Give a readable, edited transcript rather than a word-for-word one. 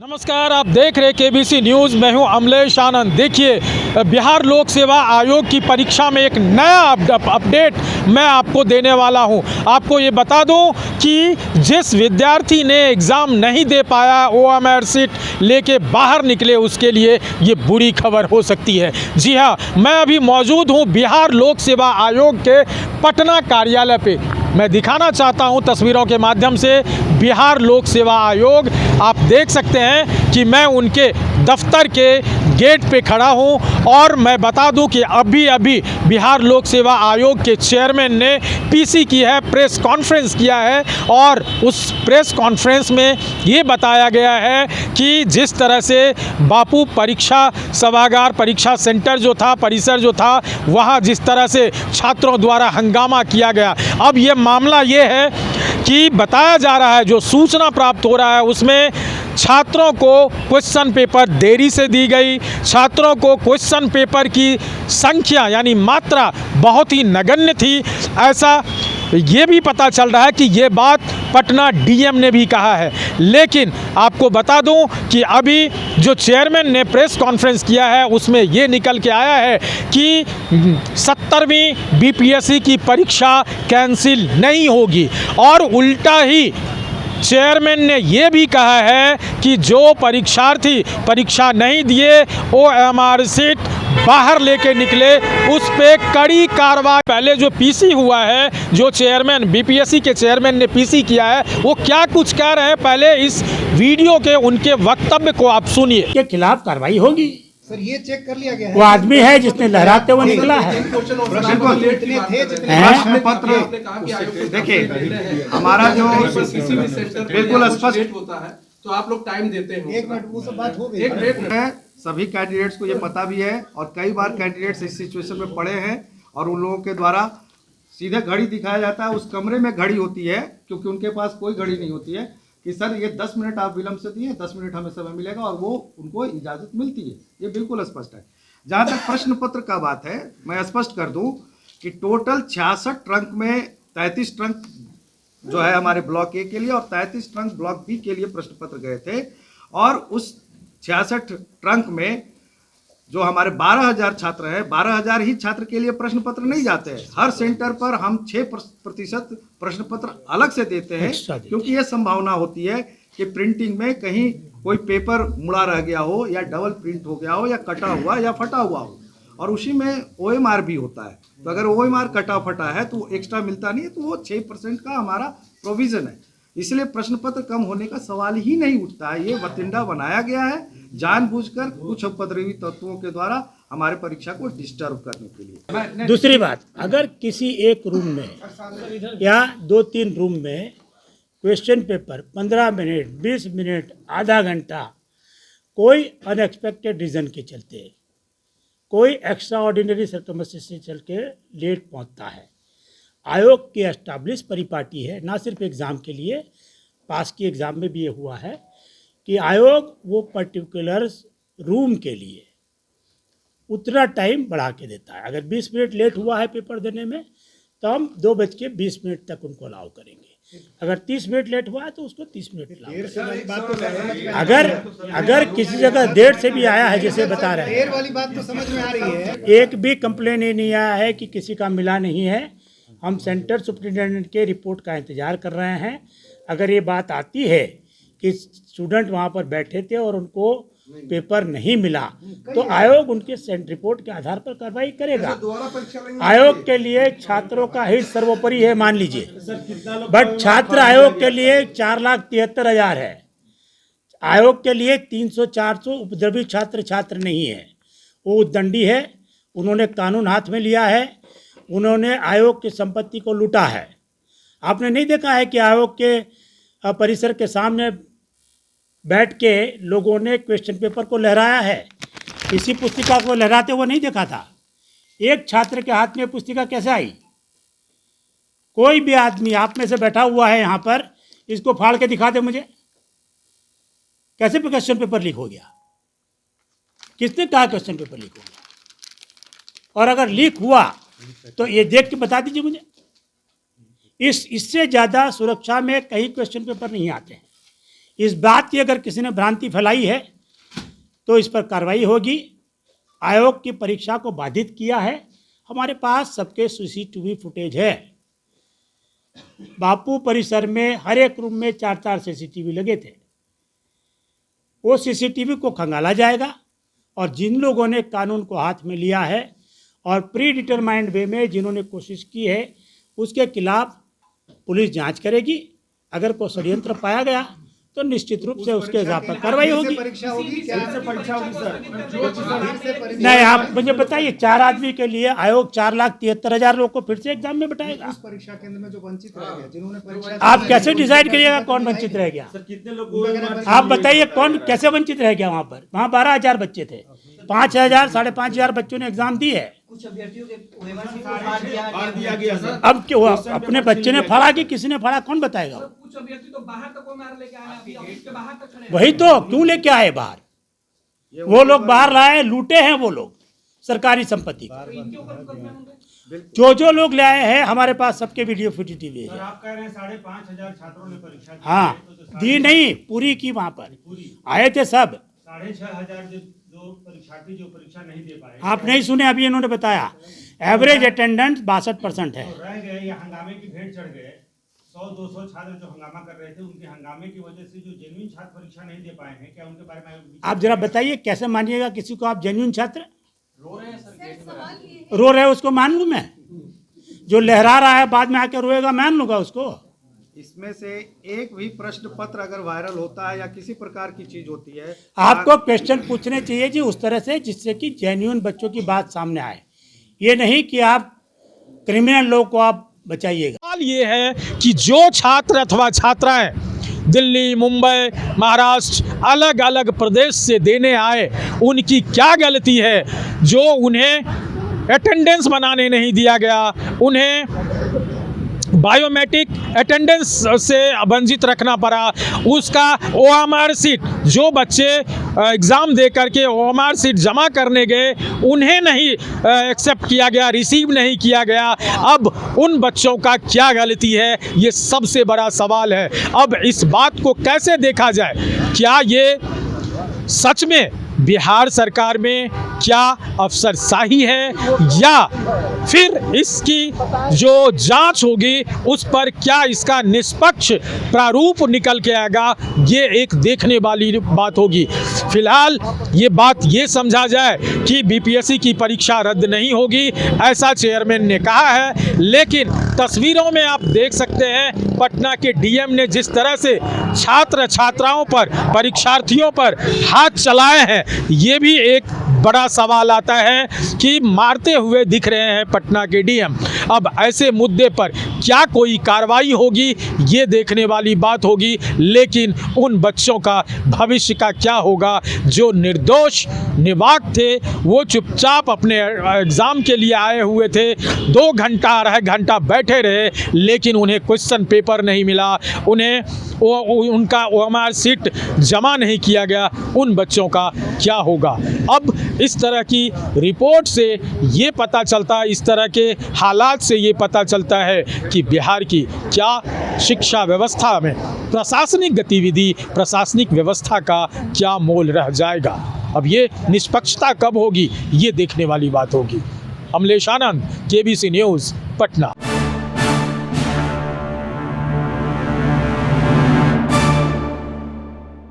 नमस्कार, आप देख रहे केबीसी न्यूज़। मैं हूं अमलेश आनंद। देखिए, बिहार लोक सेवा आयोग की परीक्षा में एक नया अपडेट मैं आपको देने वाला हूं। आपको ये बता दूं कि जिस विद्यार्थी ने एग्ज़ाम नहीं दे पाया, ओएमआर सीट लेके बाहर निकले, उसके लिए ये बुरी खबर हो सकती है। जी हाँ, मैं अभी मौजूद हूं बिहार लोक सेवा आयोग के पटना कार्यालय पे। मैं दिखाना चाहता हूं तस्वीरों के माध्यम से बिहार लोक सेवा आयोग। आप देख सकते हैं कि मैं उनके दफ्तर के गेट पे खड़ा हूं और मैं बता दूं कि अभी बिहार लोक सेवा आयोग के चेयरमैन ने पीसी की है, प्रेस कॉन्फ्रेंस किया है और उस प्रेस कॉन्फ्रेंस में ये बताया गया है कि जिस तरह से बापू परीक्षा सभागार, परीक्षा सेंटर जो था, परिसर जो था, वहाँ जिस तरह से छात्रों द्वारा हंगामा किया गया। अब ये मामला ये है कि बताया जा रहा है, जो सूचना प्राप्त हो रहा है उसमें छात्रों को क्वेश्चन पेपर देरी से दी गई, छात्रों को क्वेश्चन पेपर की संख्या यानी मात्रा बहुत ही नगण्य थी। ऐसा ये भी पता चल रहा है कि ये बात पटना डीएम ने भी कहा है। लेकिन आपको बता दूं कि अभी जो चेयरमैन ने प्रेस कॉन्फ्रेंस किया है उसमें ये निकल के आया है कि 70वीं बीपीएससी की परीक्षा कैंसिल नहीं होगी और उल्टा ही चेयरमैन ने ये भी कहा है कि जो परीक्षार्थी परीक्षा नहीं दिए, ओएमआर सीट बाहर लेके निकले, उस पे कड़ी कार्रवाई। पहले जो पीसी हुआ है, जो चेयरमैन बीपीएससी के चेयरमैन ने पीसी किया है, वो क्या कुछ कह रहे हैं, पहले इस वीडियो के उनके वक्तव्य को आप सुनिए। के खिलाफ कार्रवाई होगी। सर, ये चेक कर लिया गया है। वो आदमी है जिसने लहराते हुए निकला है। देखिए, हमारा जो बिल्कुल स्पष्ट होता है तो आप लोग टाइम देते हैं। एक मिनट, वो सब बात हो गई है, सभी कैंडिडेट्स को ये पता भी है और कई बार कैंडिडेट्स इस सिचुएशन में पड़े हैं और उन लोगों के द्वारा सीधे घड़ी दिखाया जाता है। उस कमरे में घड़ी होती है क्योंकि उनके पास कोई घड़ी नहीं होती है कि सर ये 10 मिनट आप विलंब से दिए, 10 मिनट हमें समय मिलेगा और वो उनको इजाज़त मिलती है। ये बिल्कुल स्पष्ट है। जहाँ तक प्रश्न पत्र का बात है, मैं स्पष्ट कर दूं कि टोटल 66 ट्रंक में 33 ट्रंक जो है हमारे ब्लॉक ए के लिए और 33 ट्रंक ब्लॉक बी के लिए प्रश्न पत्र गए थे और उस 66 ट्रंक में जो हमारे 12,000 छात्र हैं, 12,000 ही छात्र के लिए प्रश्न पत्र नहीं जाते हैं। हर सेंटर पर हम 6% प्रश्न पत्र अलग से देते हैं क्योंकि ये संभावना होती है कि प्रिंटिंग में कहीं कोई पेपर मुड़ा रह गया हो या डबल प्रिंट हो गया हो या कटा हुआ या फटा हुआ हो और उसी में ओएमआर भी होता है। तो अगर ओएमआर कटा फटा है तो एक्स्ट्रा मिलता नहीं है, तो वो 6% का हमारा प्रोविज़न है। इसलिए प्रश्न पत्र कम होने का सवाल ही नहीं उठता है। ये वतिंडा बनाया गया है जानबूझकर कुछ उपद्रवी तत्वों के द्वारा हमारे परीक्षा को डिस्टर्ब करने के लिए। दूसरी बात, अगर किसी एक रूम में या 2-3 रूम में क्वेश्चन पेपर 15 मिनट, 20 मिनट, आधा घंटा कोई अनएक्सपेक्टेड रीज़न के चलते, कोई एक्स्ट्रा ऑर्डिनरी सर्कमस्टेंस से चल के लेट पहुँचता है, आयोग की एस्टाब्लिश परिपाटी है, ना सिर्फ एग्ज़ाम के लिए, पास की एग्ज़ाम में भी ये हुआ है कि आयोग वो पर्टिकुलर रूम के लिए उतना टाइम बढ़ा के देता है। अगर 20 मिनट लेट हुआ है पेपर देने में तो हम 2:20 तक उनको अलाउ करेंगे। अगर 30 मिनट लेट हुआ है तो उसको 30 मिनट अलाउ करेंगे। अगर किसी जगह देर से भी आया है, जैसे बता रहे हैं, देर वाली बात तो समझ में आ रही है। एक भी कंप्लेन ये नहीं आया है कि किसी का मिला नहीं है। हम सेंटर सुप्रिटेंडेंट के रिपोर्ट का इंतज़ार कर रहे हैं। अगर ये बात आती है कि स्टूडेंट वहाँ पर बैठे थे और उनको पेपर नहीं मिला तो आयोग उनके रिपोर्ट के आधार पर कार्रवाई करेगा। आयोग के लिए छात्रों का हित सर्वोपरि है, मान लीजिए, बट छात्र आयोग के लिए 4,73,000 है। आयोग के लिए 300-400 उपद्रवी छात्र नहीं है, वो उद्दंडी है। उन्होंने कानून हाथ में लिया है, उन्होंने आयोग की संपत्ति को लूटा है। आपने नहीं देखा है कि आयोग के परिसर के सामने बैठ के लोगों ने क्वेश्चन पेपर को लहराया है। इसी पुस्तिका को लहराते हुए नहीं देखा था। एक छात्र के हाथ में पुस्तिका कैसे आई? कोई भी आदमी आप में से बैठा हुआ है यहाँ पर, इसको फाड़ के दिखा दे मुझे, कैसे क्वेश्चन पेपर लीक हो गया? किसने कहा क्वेश्चन पेपर लीक हो गया? और अगर लीक हुआ तो ये देख के बता दीजिए मुझे। इससे ज़्यादा सुरक्षा में कहीं क्वेश्चन पेपर नहीं आते हैं। इस बात की अगर किसी ने भ्रांति फैलाई है तो इस पर कार्रवाई होगी। आयोग की परीक्षा को बाधित किया है। हमारे पास सबके सीसीटीवी फुटेज है। बापू परिसर में हर एक रूम में 4-4 सीसीटीवी लगे थे। वो सीसीटीवी को खंगाला जाएगा और जिन लोगों ने कानून को हाथ में लिया है और प्री डिटरमाइंड वे में जिन्होंने कोशिश की है उसके खिलाफ पुलिस जांच करेगी। अगर कोई षड्यंत्र पाया गया तो निश्चित रूप से उसके हिसाब पर कार्रवाई होगी। परीक्षा होगी क्या? परीक्षा होगी सर? नहीं, आप मुझे बताइए, 4 आदमी के लिए आयोग 4,73,000 लोग को फिर से एग्जाम में बैठाएगा। उस परीक्षा केंद्र में जो वंचित रह गए, जिन्होंने परीक्षा आप कैसे डिसाइड करिएगा कौन वंचित रह गया? आप बताइए कौन कैसे वंचित रह गया? वहाँ पर 12,000 बच्चे थे, 5,000 5,500 बच्चों ने एग्जाम दी है। कुछ अभ्यर्थियों के OMR शीट को फाड़ दिया गया। अब क्यों अपने बच्चे ने फाड़ा कि किसी ने फाड़ा, कौन बताएगा? कुछ अभ्यर्थी तो बाहर तक OMR लेके आए, अभी ऑफिस के बाहर तक खड़े हैं। वही तो, क्यों लेके आए बाहर? वो लोग बाहर लाए, लूटे हैं वो लोग सरकारी संपत्ति को। इनके ऊपर मुकदमे होंगे। जो लोग ले आए हैं हमारे पास सबके वीडियो फुटेज है। आप कह रहे हैं 5,500 छात्रों ने परीक्षा दी। हाँ, दी नहीं, पूरी की। वहाँ पर आए थे सब। 6,500 जो परीक्षार्थी जो परीक्षा नहीं दे पाए, आप नहीं सुने? अभी इन्होंने बताया एवरेज अटेंडेंस 62% है। रह गए या हंगामे की भेंट चढ़ गए। 100-200 छात्र जो हंगामा कर रहे थे, उनके हंगामे की वजह से जो जेन्युइन छात्र परीक्षा नहीं दे पाए हैं, क्या उनके बारे में आप जरा बताइए, कैसे मानिएगा किसी को आप जेन्युइन छात्र? रो रहे हैं सर, गेट में। रो रहे उसको मान लूँ मैं? जो लहरा रहा है बाद में आके रोएगा, मान लूँगा उसको? इसमें से एक भी प्रश्न पत्र अगर वायरल होता है या किसी प्रकार की चीज होती है, आपको क्वेश्चन पूछने चाहिए जी उस तरह से जिससे कि जेन्युइन बच्चों की बात सामने आए। ये नहीं कि आप क्रिमिनल लोग को आप बचाइएगा। सवाल ये है कि जो छात्र अथवा छात्राएं दिल्ली, मुंबई, महाराष्ट्र, अलग अलग प्रदेश से देने आए, उनकी क्या गलती है जो उन्हें अटेंडेंस बनाने नहीं दिया गया, उन्हें बायोमेट्रिक अटेंडेंस से वंचित रखना पड़ा। उसका OMR सीट, जो बच्चे एग्ज़ाम दे करके OMR सीट जमा करने गए, उन्हें नहीं एक्सेप्ट किया गया, रिसीव नहीं किया गया। अब उन बच्चों का क्या गलती है, ये सबसे बड़ा सवाल है। अब इस बात को कैसे देखा जाए? क्या ये सच में बिहार सरकार में क्या अफसरशाही है, या फिर इसकी जो जांच होगी उस पर क्या इसका निष्पक्ष प्रारूप निकल के आएगा, ये एक देखने वाली बात होगी। फिलहाल ये बात ये समझा जाए कि BPSC की परीक्षा रद्द नहीं होगी, ऐसा चेयरमैन ने कहा है। लेकिन तस्वीरों में आप देख सकते हैं पटना के DM ने जिस तरह से छात्र छात्राओं पर, परीक्षार्थियों पर हाथ चलाए हैं, ये भी एक बड़ा सवाल आता है कि मारते हुए दिख रहे हैं पटना के DM। अब ऐसे मुद्दे पर क्या कोई कार्रवाई होगी, ये देखने वाली बात होगी। लेकिन उन बच्चों का भविष्य का क्या होगा जो निर्दोष निवाक थे, वो चुपचाप अपने एग्ज़ाम के लिए आए हुए थे, 2 घंटा 2.5 घंटा बैठे रहे, लेकिन उन्हें क्वेश्चन पेपर नहीं मिला, उन्हें उनका OMR सीट जमा नहीं किया गया। उन बच्चों का क्या होगा? अब इस तरह की रिपोर्ट से ये पता चलता है, इस तरह के हालात से ये पता चलता है कि बिहार की क्या शिक्षा व्यवस्था में प्रशासनिक गतिविधि, प्रशासनिक व्यवस्था का क्या मोल रह जाएगा। अब ये निष्पक्षता कब होगी, ये देखने वाली बात होगी। अमलेश आनंद, KBC न्यूज़, पटना।